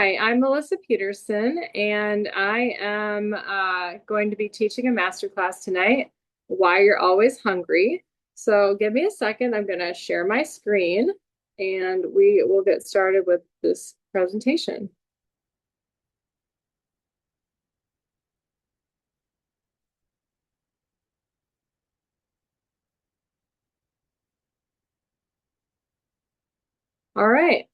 Hi, I'm Melissa Peterson, and I am going to be teaching a masterclass tonight, Why You're Always Hungry. So give me a second. I'm going to share my screen, and we will get started with this presentation. All right.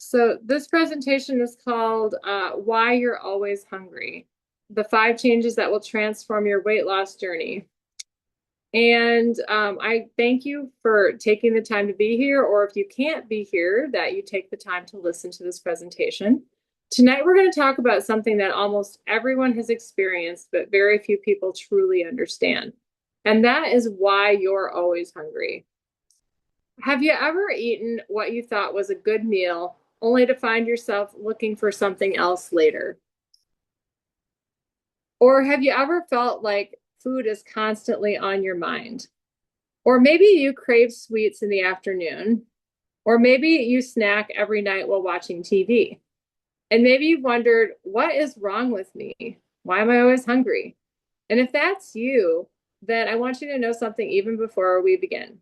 So this presentation is called Why You're Always Hungry, the 5 changes that will transform your weight loss journey. And I thank you for taking the time to be here, or if you can't be here, that you take the time to listen to this presentation. Tonight, we're going to talk about something that almost everyone has experienced, but very few people truly understand. And that is why you're always hungry. Have you ever eaten what you thought was a good meal, only to find yourself looking for something else later? Or have you ever felt like food is constantly on your mind? Or maybe you crave sweets in the afternoon, or maybe you snack every night while watching TV. And maybe you've wondered, what is wrong with me? Why am I always hungry? And if that's you, then I want you to know something even before we begin.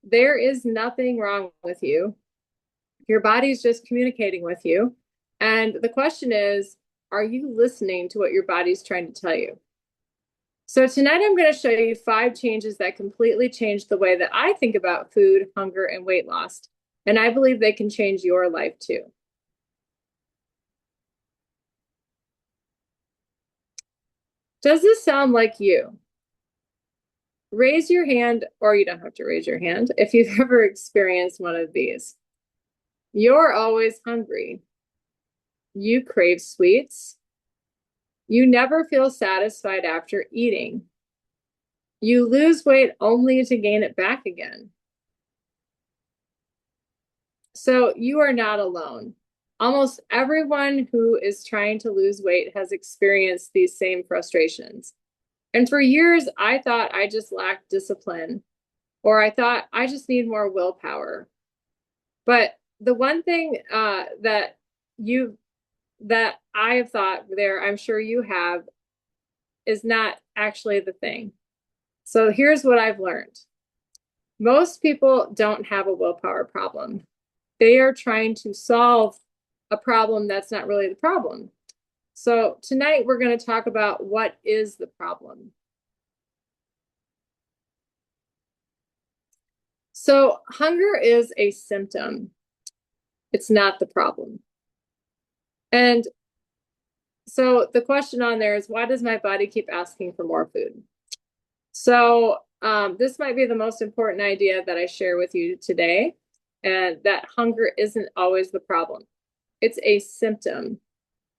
There is nothing wrong with you. Your body's just communicating with you. And the question is, are you listening to what your body's trying to tell you? So tonight I'm going to show you 5 changes that completely change the way that I think about food, hunger, and weight loss. And I believe they can change your life too. Does this sound like you? Raise your hand, or you don't have to raise your hand, if you've ever experienced one of these. You're always hungry. You crave sweets. You never feel satisfied after eating. You lose weight only to gain it back again. So you are not alone. Almost everyone who is trying to lose weight has experienced these same frustrations. And for years, I thought I just lacked discipline, or I thought I just need more willpower. But the one thing that I have thought there, I'm sure you have, is not actually the thing. So here's what I've learned. Most people don't have a willpower problem. They are trying to solve a problem that's not really the problem. So tonight we're going to talk about what is the problem. So hunger is a symptom. It's not the problem. And so the question on there is, why does my body keep asking for more food? So this might be the most important idea that I share with you today, and that hunger isn't always the problem. It's a symptom.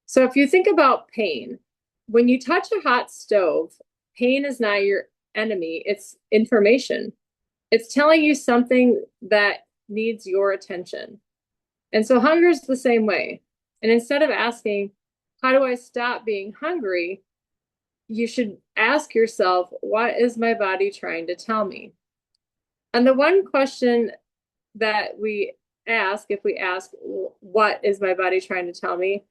So if you think about pain, when you touch a hot stove, pain is not your enemy, it's information. It's telling you something that needs your attention. And so hunger is the same way. And instead of asking, how do I stop being hungry? You should ask yourself, what is my body trying to tell me? And the one question that we ask, if we ask, what is my body trying to tell me?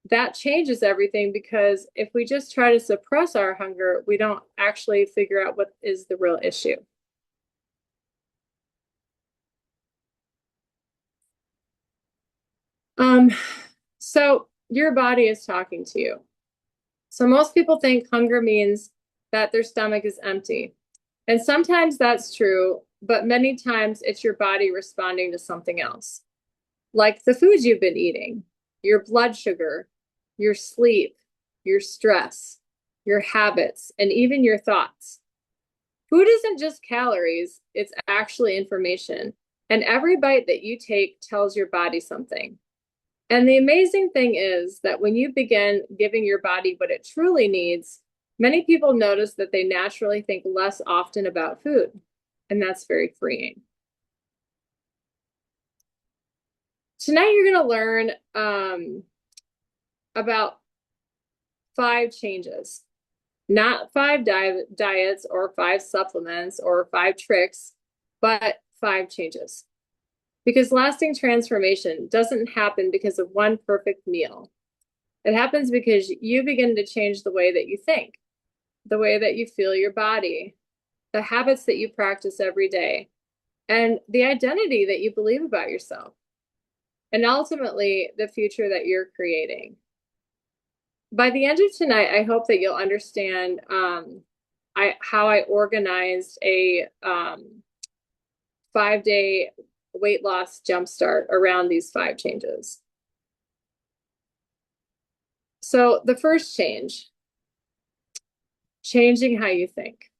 That changes everything, because if we just try to suppress our hunger, we don't actually figure out what is the real issue. So your body is talking to you. So most people think hunger means that their stomach is empty. And sometimes that's true, but many times it's your body responding to something else, like the foods you've been eating, your blood sugar, your sleep, your stress, your habits, and even your thoughts. Food isn't just calories, it's actually information. And every bite that you take tells your body something. And the amazing thing is that when you begin giving your body what it truly needs, many people notice that they naturally think less often about food. And that's very freeing. Tonight, you're going to learn about 5 changes, not 5 diets or 5 supplements or 5 tricks, but 5 changes. Because lasting transformation doesn't happen because of one perfect meal. It happens because you begin to change the way that you think, the way that you feel your body, the habits that you practice every day, and the identity that you believe about yourself, and ultimately the future that you're creating. By the end of tonight, I hope that you'll understand how I organized a 5-day weight loss jumpstart around these 5 changes. So the first change, changing how you think.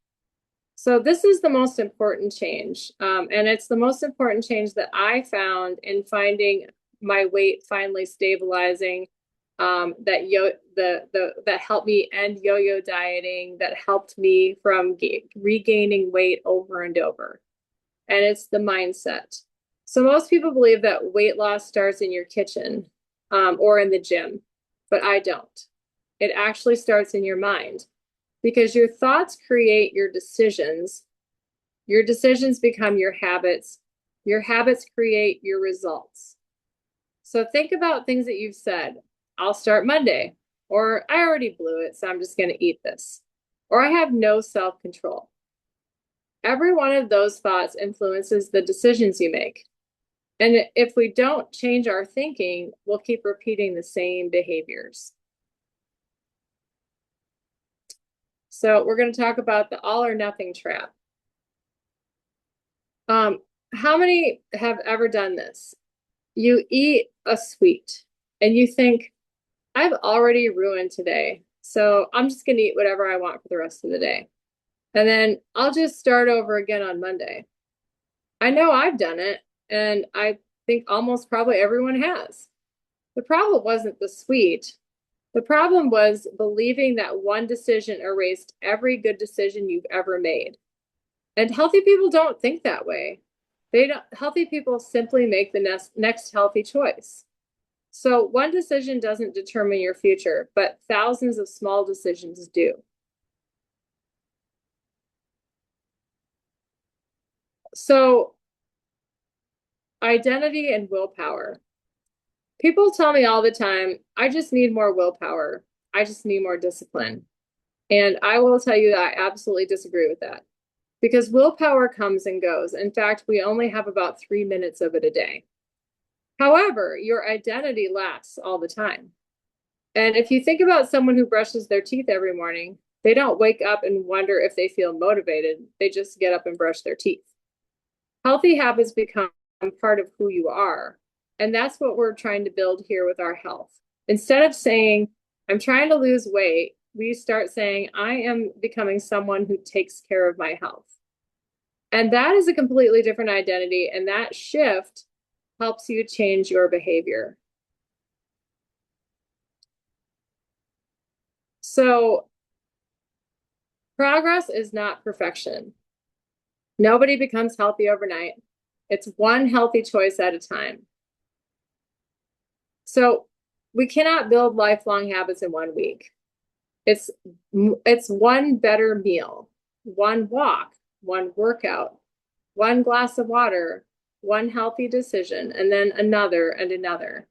So this is the most important change, and it's the most important change that I found in finding my weight finally stabilizing. That helped me end yo-yo dieting, that helped me from regaining weight over and over. And it's the mindset. So most people believe that weight loss starts in your kitchen or in the gym, but I don't. It actually starts in your mind, because your thoughts create your decisions. Your decisions become your habits. Your habits create your results. So think about things that you've said. I'll start Monday, or I already blew it, so I'm just going to eat this, or I have no self-control. Every one of those thoughts influences the decisions you make. And if we don't change our thinking, we'll keep repeating the same behaviors. So we're going to talk about the all or nothing trap. How many have ever done this? You eat a sweet and you think, I've already ruined today, so I'm just going to eat whatever I want for the rest of the day. And then I'll just start over again on Monday. I know I've done it, and I think almost probably everyone has. The problem wasn't the sweet. The problem was believing that one decision erased every good decision you've ever made. And healthy people don't think that way. Healthy people simply make the next healthy choice. So one decision doesn't determine your future, but thousands of small decisions do. So identity and willpower. People tell me all the time, I just need more willpower. I just need more discipline. And I will tell you that I absolutely disagree with that, because willpower comes and goes. In fact, we only have about 3 minutes of it a day. However, your identity lasts all the time. And if you think about someone who brushes their teeth every morning, they don't wake up and wonder if they feel motivated. They just get up and brush their teeth. Healthy habits become part of who you are. And that's what we're trying to build here with our health. Instead of saying, I'm trying to lose weight, we start saying, I am becoming someone who takes care of my health. And that is a completely different identity. And that shift helps you change your behavior. So progress is not perfection. Nobody becomes healthy overnight. It's one healthy choice at a time. So we cannot build lifelong habits in 1 week. It's one better meal, one walk, one workout, one glass of water, one healthy decision, and then another and another.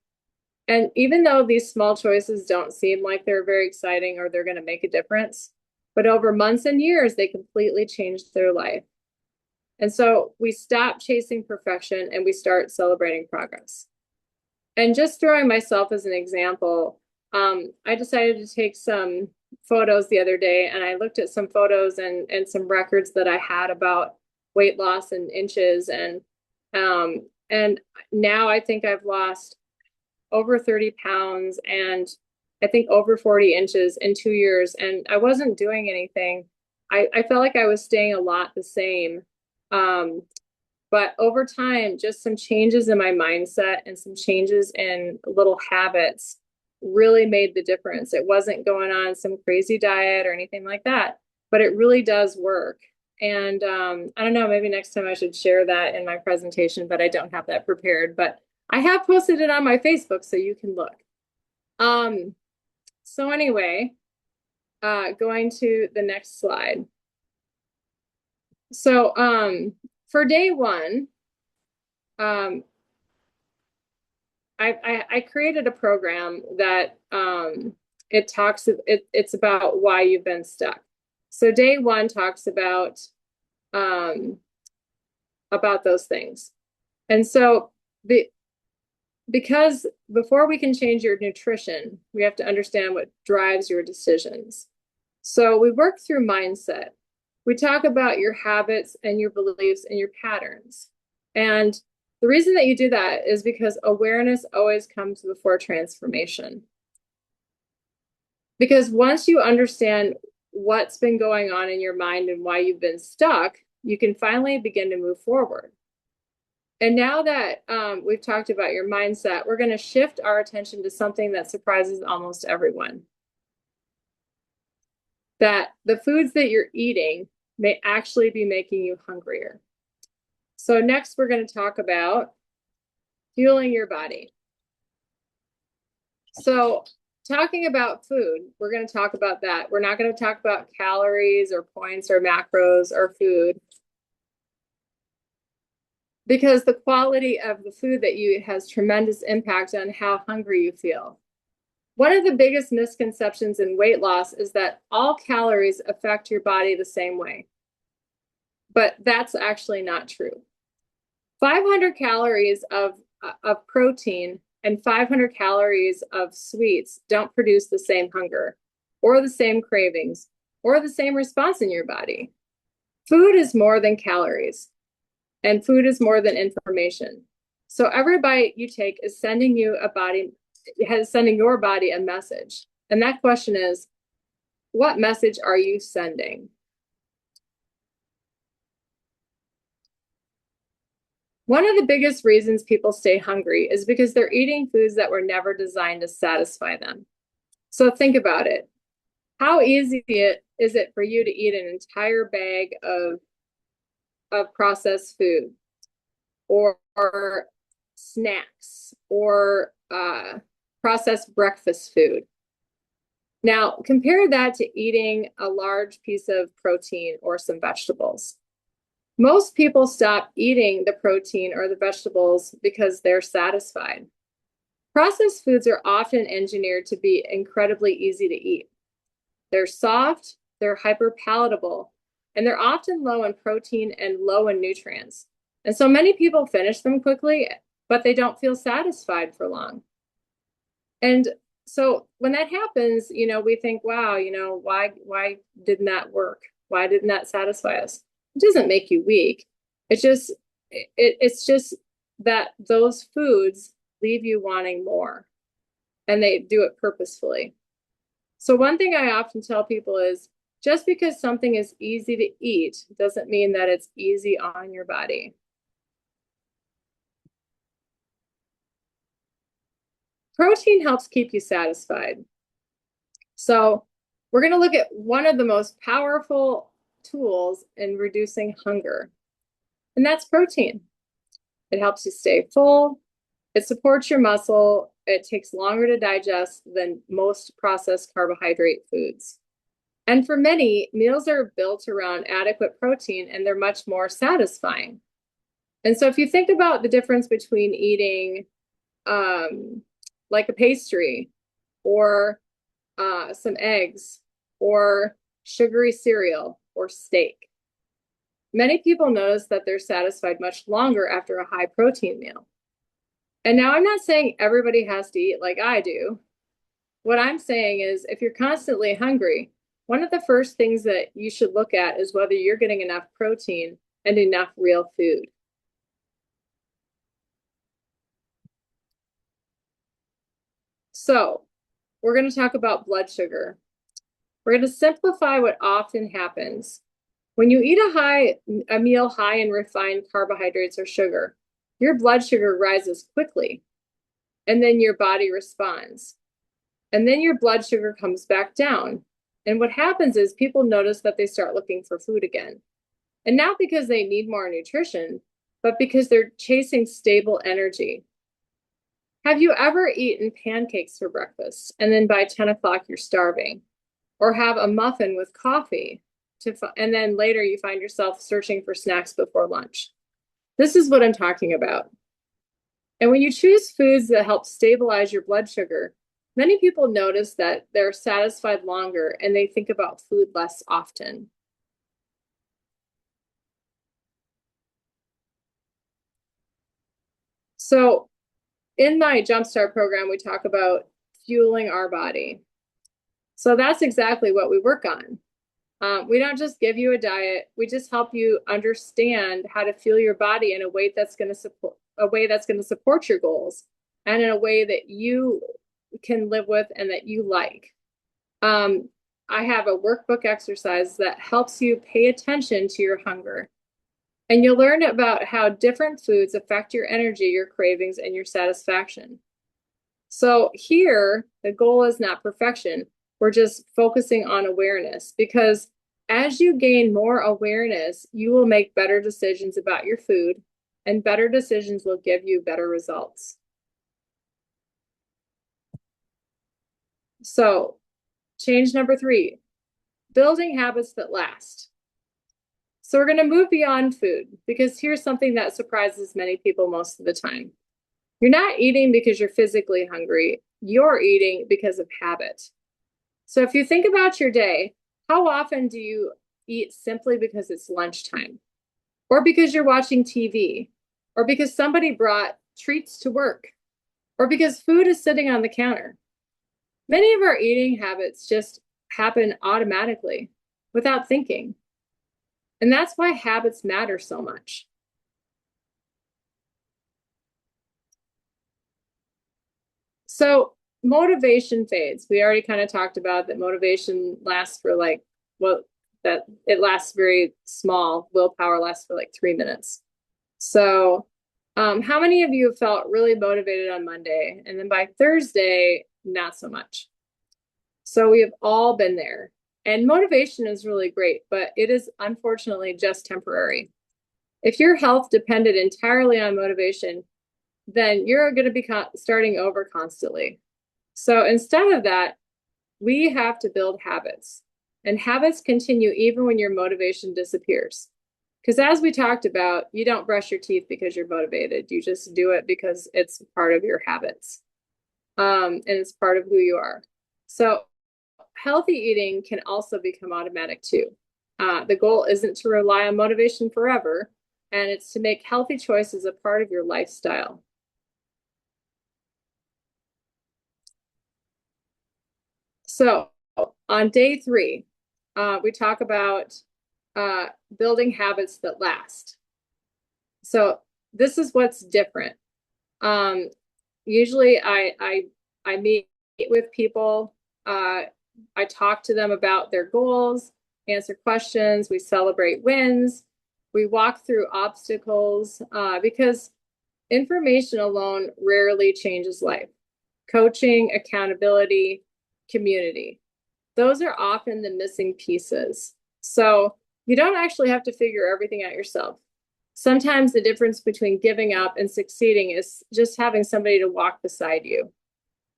And even though these small choices don't seem like they're very exciting or they're going to make a difference, but over months and years, they completely changed their life. And so we stop chasing perfection and we start celebrating progress. And just throwing myself as an example, I decided to take some photos the other day, and I looked at some photos and some records that I had about weight loss in inches. And now I think I've lost over 30 pounds and I think over 40 inches in 2 years. And I wasn't doing anything. I felt like I was staying a lot the same. But over time, just some changes in my mindset and some changes in little habits really made the difference. It wasn't going on some crazy diet or anything like that, but it really does work. And I don't know, maybe next time I should share that in my presentation, but I don't have that prepared. But I have posted it on my Facebook, so you can look. So anyway, going to the next slide. So for day one, I created a program that it's about why you've been stuck. So day one talks um, about those things. And so because before we can change your nutrition, we have to understand what drives your decisions. So we work through mindset. We talk about your habits and your beliefs and your patterns. And the reason that you do that is because awareness always comes before transformation. Because once you understand what's been going on in your mind and why you've been stuck, you can finally begin to move forward. And now that we've talked about your mindset, we're going to shift our attention to something that surprises almost everyone. That the foods that you're eating may actually be making you hungrier. So next, we're going to talk about fueling your body. So talking about food, we're going to talk about that. We're not going to talk about calories or points or macros or food, because the quality of the food that you eat has tremendous impact on how hungry you feel. One of the biggest misconceptions in weight loss is that all calories affect your body the same way. But that's actually not true. 500 calories of protein and 500 calories of sweets don't produce the same hunger or the same cravings or the same response in your body. Food is more than calories, and food is more than information. So every bite you take is sending your body a message. And that question is, what message are you sending? One of the biggest reasons people stay hungry is because they're eating foods that were never designed to satisfy them. So think about it. How easy is it for you to eat an entire bag of processed food or snacks or processed breakfast food? Now, compare that to eating a large piece of protein or some vegetables. Most people stop eating the protein or the vegetables because they're satisfied. Processed foods are often engineered to be incredibly easy to eat. They're soft, they're hyper palatable, and they're often low in protein and low in nutrients. And so many people finish them quickly, but they don't feel satisfied for long. And so when that happens, we think, wow, why didn't that work? Why didn't that satisfy us? It doesn't make you weak. It's just that those foods leave you wanting more, and they do it purposefully. So one thing I often tell people is, just because something is easy to eat doesn't mean that it's easy on your body. Protein helps keep you satisfied. So we're going to look at one of the most powerful tools in reducing hunger, and that's protein. It helps you stay full. It supports your muscle. It takes longer to digest than most processed carbohydrate foods. And for many, meals are built around adequate protein, and they're much more satisfying. And so if you think about the difference between eating like a pastry or some eggs or sugary cereal or steak, many people notice that they're satisfied much longer after a high protein meal. And now I'm not saying everybody has to eat like I do. What I'm saying is, if you're constantly hungry, one of the first things that you should look at is whether you're getting enough protein and enough real food. So we're going to talk about blood sugar. We're going to simplify what often happens. When you eat a meal high in refined carbohydrates or sugar, your blood sugar rises quickly, and then your body responds. And then your blood sugar comes back down. And what happens is people notice that they start looking for food again. And not because they need more nutrition, but because they're chasing stable energy. Have you ever eaten pancakes for breakfast and then by 10 o'clock you're starving? Or have a muffin with coffee and then later you find yourself searching for snacks before lunch? This is what I'm talking about. And when you choose foods that help stabilize your blood sugar, many people notice that they're satisfied longer and they think about food less often. So in my Jumpstart program, we talk about fueling our body. So that's exactly what we work on. We don't just give you a diet, we just help you understand how to fuel your body in a way that's going to support your goals and in a way that you can live with and that you like. I have a workbook exercise that helps you pay attention to your hunger. And you'll learn about how different foods affect your energy, your cravings, and your satisfaction. So here, the goal is not perfection. We're just focusing on awareness, because as you gain more awareness, you will make better decisions about your food, and better decisions will give you better results. So, change number 3, building habits that last. So we're going to move beyond food, because here's something that surprises many people most of the time. You're not eating because you're physically hungry. You're eating because of habit. So if you think about your day, how often do you eat simply because it's lunchtime? Or because you're watching TV? Or because somebody brought treats to work? Or because food is sitting on the counter? Many of our eating habits just happen automatically without thinking. And that's why habits matter so much. So motivation fades. We already kind of talked about that motivation lasts for that it lasts very small. Willpower lasts for like 3 minutes. So how many of you have felt really motivated on Monday and then by Thursday, not so much? So we have all been there. And motivation is really great, but it is unfortunately just temporary. If your health depended entirely on motivation, then you're going to be starting over constantly. So instead of that, we have to build habits. And habits continue even when your motivation disappears. Because as we talked about, you don't brush your teeth because you're motivated. You just do it because it's part of your habits. And it's part of who you are. So healthy eating can also become automatic too. The goal isn't to rely on motivation forever, and it's to make healthy choices a part of your lifestyle. So on day 3, we talk about building habits that last. So this is what's different. Usually I meet with people, I talk to them about their goals, answer questions, we celebrate wins, we walk through obstacles, because information alone rarely changes life. Coaching, accountability, community. Those are often the missing pieces. So you don't actually have to figure everything out yourself. Sometimes the difference between giving up and succeeding is just having somebody to walk beside you.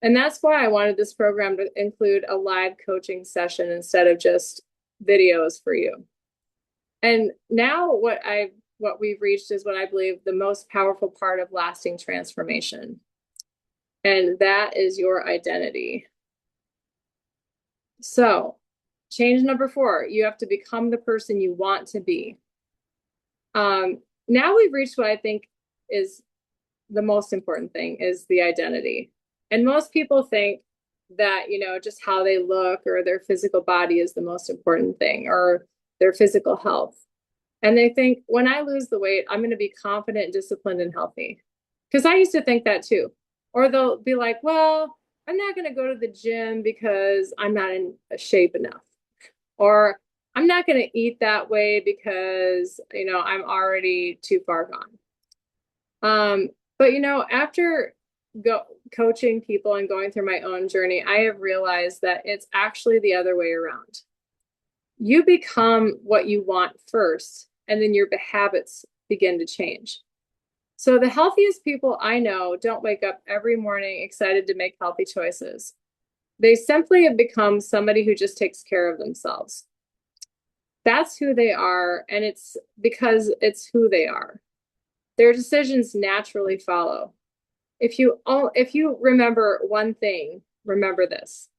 And that's why I wanted this program to include a live coaching session instead of just videos for you. And now what we've reached is what I believe the most powerful part of lasting transformation. And that is your identity. So change number 4, you have to become the person you want to be. Now we've reached what I think is the most important thing, is the identity. And most people think that, just how they look or their physical body is the most important thing, or their physical health. And they think, when I lose the weight, I'm going to be confident, disciplined, and healthy. Because I used to think that too. Or they'll be like, well, I'm not going to go to the gym because I'm not in shape enough. Or I'm not going to eat that way because, I'm already too far gone. But, after coaching people and going through my own journey, I have realized that it's actually the other way around. You become what you want first, and then your habits begin to change. So the healthiest people I know don't wake up every morning excited to make healthy choices. They simply have become somebody who just takes care of themselves. That's who they are, and it's because it's who they are. Their decisions naturally follow. If you remember one thing, remember this.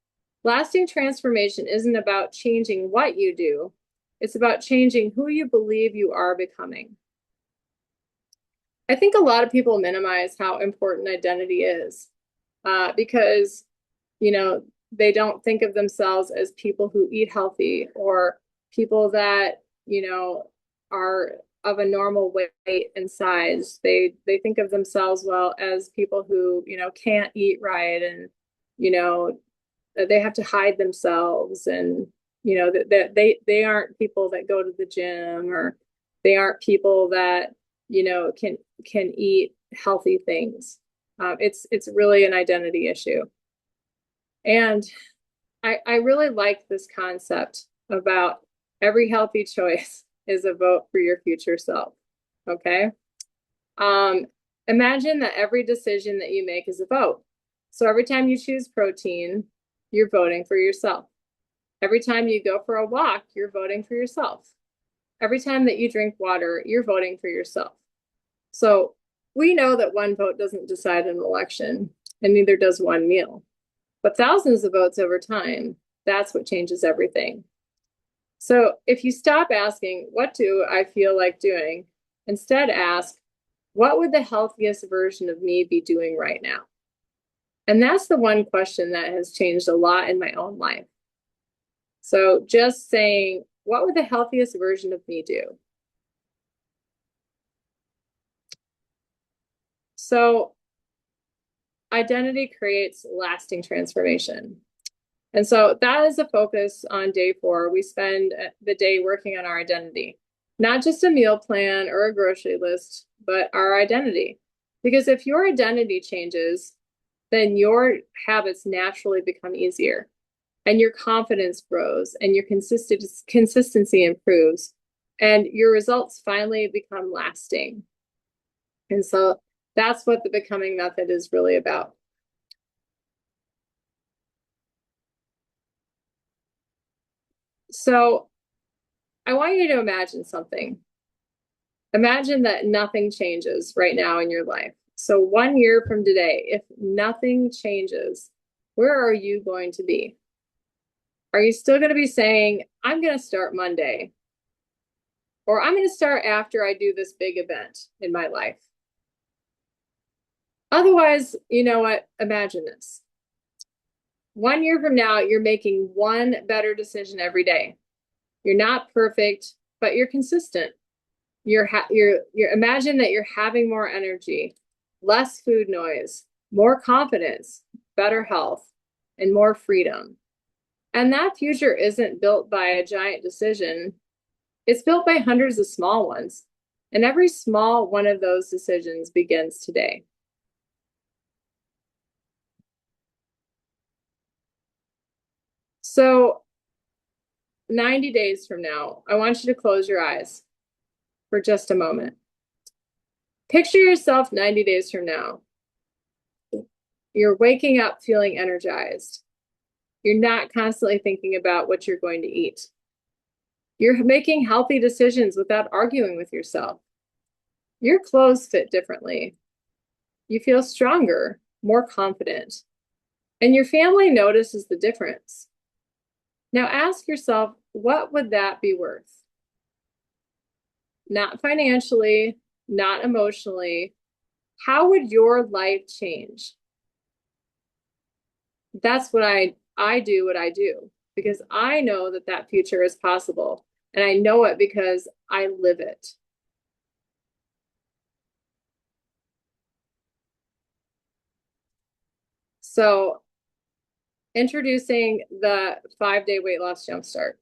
Lasting transformation isn't about changing what you do. It's about changing who you believe you are becoming. I think a lot of people minimize how important identity is because, they don't think of themselves as people who eat healthy or people that, are of a normal weight and size. They think of themselves, well, as people who, can't eat right and, they have to hide themselves and, that they aren't people that go to the gym, or they aren't people that, can eat healthy things. It's really an identity issue. And I really like this concept about every healthy choice is a vote for your future self. Okay. Imagine that every decision that you make is a vote. So every time you choose protein, you're voting for yourself. Every time you go for a walk, you're voting for yourself. Every time that you drink water, you're voting for yourself. So we know that one vote doesn't decide an election, and neither does one meal. But thousands of votes over time, that's what changes everything. So if you stop asking, what do I feel like doing? Instead ask, what would the healthiest version of me be doing right now? And that's the one question that has changed a lot in my own life. So just saying, what would the healthiest version of me do? So identity creates lasting transformation. And so that is a focus on day 4. We spend the day working on our identity, not just a meal plan or a grocery list, but our identity. Because if your identity changes, then your habits naturally become easier, and your confidence grows, and your consistency improves, and your results finally become lasting. And so that's what the Becoming Method is really about. So I want you to imagine something. Imagine that nothing changes right now in your life. So 1 year from today, if nothing changes, where are you going to be? Are you still going to be saying, I'm going to start Monday, or I'm going to start after I do this big event in my life? Otherwise, you know what? Imagine this. 1 year from now, you're making one better decision every day. You're not perfect, but you're consistent. You're imagine that you're having more energy, less food noise, more confidence, better health, and more freedom. And that future isn't built by a giant decision. It's built by hundreds of small ones. And every small one of those decisions begins today. So 90 days from now, I want you to close your eyes for just a moment. Picture yourself 90 days from now. You're waking up feeling energized. You're not constantly thinking about what you're going to eat. You're making healthy decisions without arguing with yourself. Your clothes fit differently. You feel stronger, more confident, and your family notices the difference. Now ask yourself, what would that be worth? Not financially, not emotionally. How would your life change? That's what I do what I do, because I know that that future is possible, and I know it because I live it. So, introducing the 5-day weight loss jumpstart.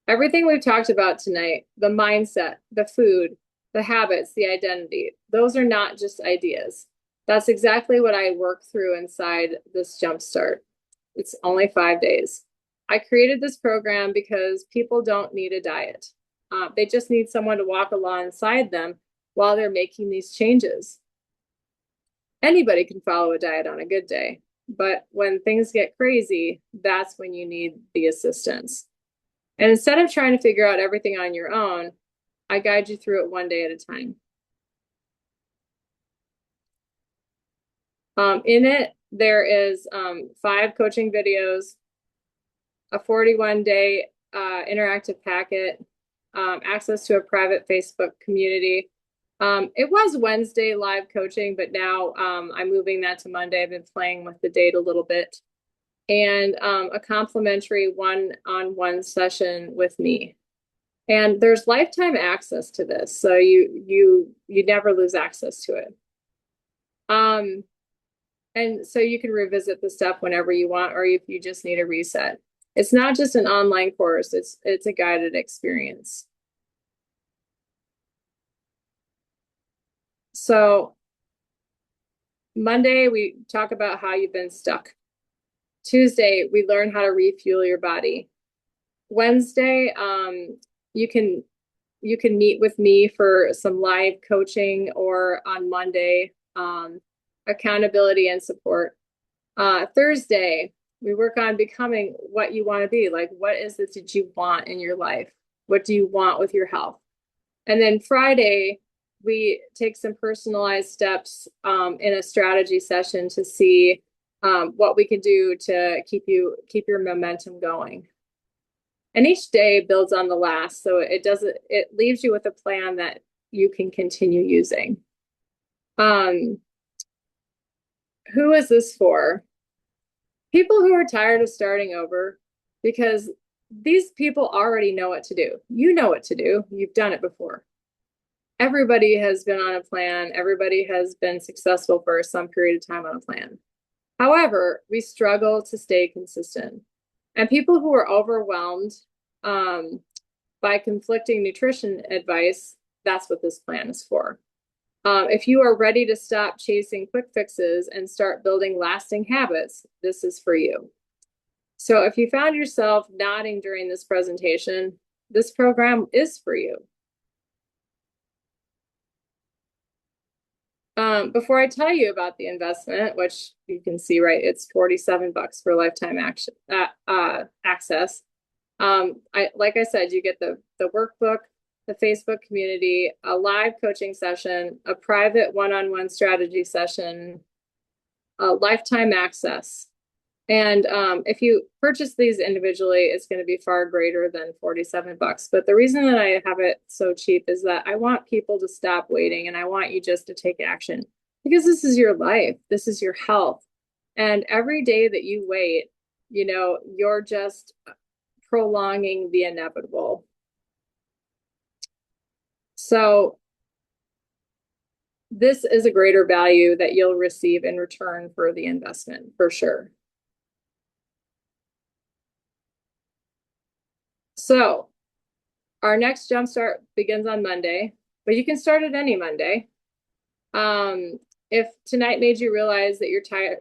Everything we've talked about tonight, the mindset, the food, the habits, the identity, those are not just ideas. That's exactly what I work through inside this jumpstart. It's only 5 days. I created this program because people don't need a diet. They just need someone to walk alongside them while they're making these changes. Anybody can follow a diet on a good day, but when things get crazy, that's when you need the assistance. And instead of trying to figure out everything on your own, I guide you through it one day at a time. In it, there is 5 coaching videos, a 41-day interactive packet, access to a private Facebook community. It was Wednesday live coaching, but now I'm moving that to Monday. I've been playing with the date a little bit. And a complimentary one-on-one session with me. And there's lifetime access to this, so you never lose access to it. And so you can revisit the stuff whenever you want, or if you just need a reset. It's not just an online course, it's a guided experience. So Monday, we talk about how you've been stuck. Tuesday, we learn how to refuel your body. Wednesday, you can meet with me for some live coaching, or on Monday, accountability and support. Thursday, we work on becoming what you want to be. Like, what is it that you want in your life? What do you want with your health? And then Friday, we take some personalized steps in a strategy session to see what we can do to keep your momentum going. And each day builds on the last, so it leaves you with a plan that you can continue using. Who is this for? People who are tired of starting over, because these people already know what to do. You know what to do. You've done it before. Everybody has been on a plan. Everybody has been successful for some period of time on a plan. However, we struggle to stay consistent. And people who are overwhelmed by conflicting nutrition advice, that's what this plan is for. If you are ready to stop chasing quick fixes and start building lasting habits, this is for you. So if you found yourself nodding during this presentation, this program is for you. Before I tell you about the investment, which you can see, right, it's $47 for lifetime access. Like I said, you get the workbook, the Facebook community, a live coaching session, a private one-on-one strategy session, lifetime access. And if you purchase these individually, it's going to be far greater than $47. But the reason that I have it so cheap is that I want people to stop waiting, and I want you just to take action, because this is your life. This is your health. And every day that you wait, you're just prolonging the inevitable. So this is a greater value that you'll receive in return for the investment, for sure. So our next Jumpstart begins on Monday, but you can start it any Monday. If tonight made you realize that you're tired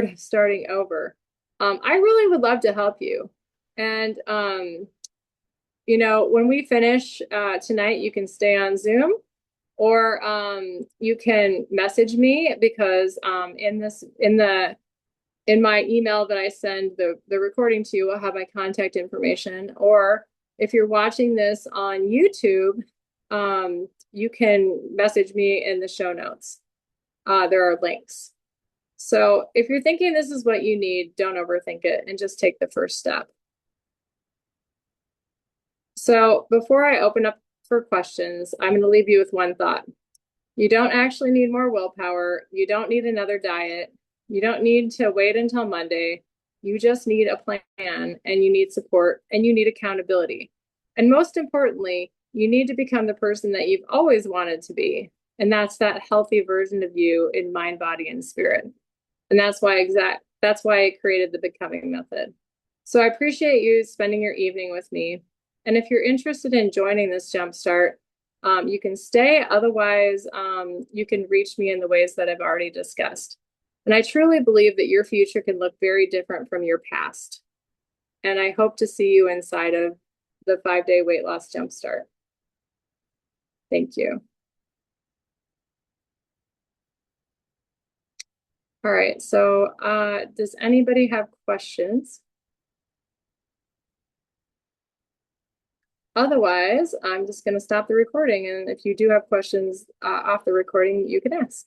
of starting over, I really would love to help you. And, when we finish tonight, you can stay on Zoom, or you can message me, because in my email that I send the recording to, I'll have my contact information. Or if you're watching this on YouTube, you can message me in the show notes. There are links. So if you're thinking this is what you need, don't overthink it and just take the first step. So before I open up for questions, I'm going to leave you with one thought. You don't actually need more willpower. You don't need another diet. You don't need to wait until Monday. You just need a plan, and you need support, and you need accountability. And most importantly, you need to become the person that you've always wanted to be. And that's that healthy version of you in mind, body, and spirit. And that's why I created the Becoming Method. So I appreciate you spending your evening with me. And if you're interested in joining this Jumpstart, you can stay. Otherwise, you can reach me in the ways that I've already discussed. And I truly believe that your future can look very different from your past. And I hope to see you inside of the 5-day weight loss Jumpstart. Thank you. All right, so does anybody have questions? Otherwise, I'm just going to stop the recording. And if you do have questions off the recording, you can ask.